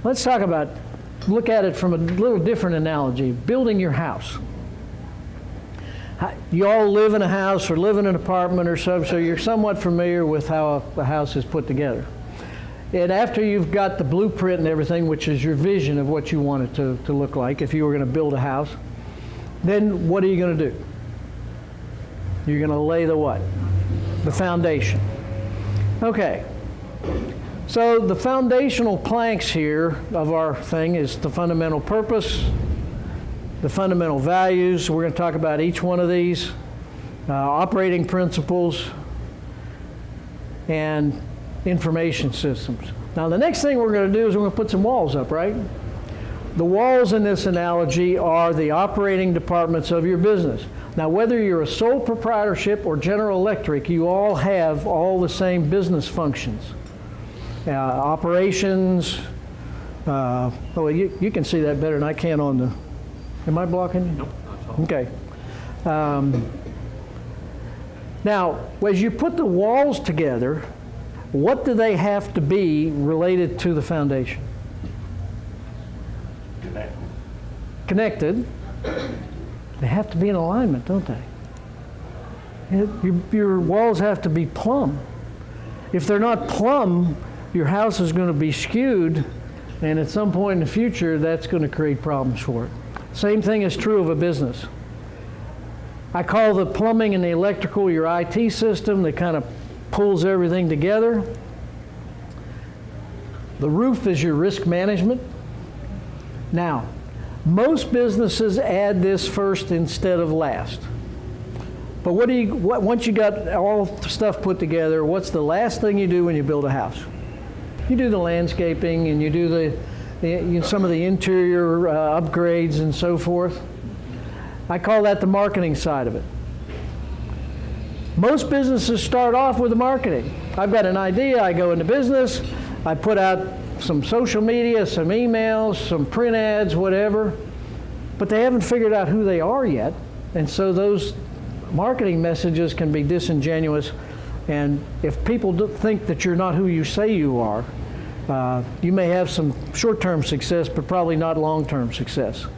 Let's talk about, look at it from a little different analogy, building your house. You all live in a house or live in an apartment or so you're somewhat familiar with how a house is put together. And after you've got the blueprint and everything, which is your vision of what you want it to look like if you were going to build a house, then what are you going to do? You're going to lay the what? The foundation. Okay. So the foundational planks here of our thing is the fundamental purpose, the fundamental values. We're going to talk about each one of these, operating principles, and information systems. Now the next thing we're going to do is we're going to put some walls up, right? The walls in this analogy are the operating departments of your business. Now whether you're a sole proprietorship or General Electric, you all have all the same business functions. Operations, oh, you can see that better than I can on the, am I blocking you? Nope, not at all. Okay. Now, as you put the walls together, what do they have to be related to the foundation? Connected. They have to be in alignment, don't they? Your walls have to be plumb. If they're not plumb, your house is going to be skewed, and at some point in the future, that's going to create problems for it. Same thing is true of a business. I call the plumbing and the electrical your IT system that kind of pulls everything together. The roof is your risk management. Now, most businesses add this first instead of last. But once you got all the stuff put together, what's the last thing you do when you build a house? You do the landscaping and you do some of the interior upgrades and so forth. I call that the marketing side of it. Most businesses start off with the marketing. I've got an idea, I go into business, I put out some social media, some emails, some print ads, whatever, but they haven't figured out who they are yet, and so those marketing messages can be disingenuous, and if people think that you're not who you say you are, you may have some short-term success, but probably not long-term success.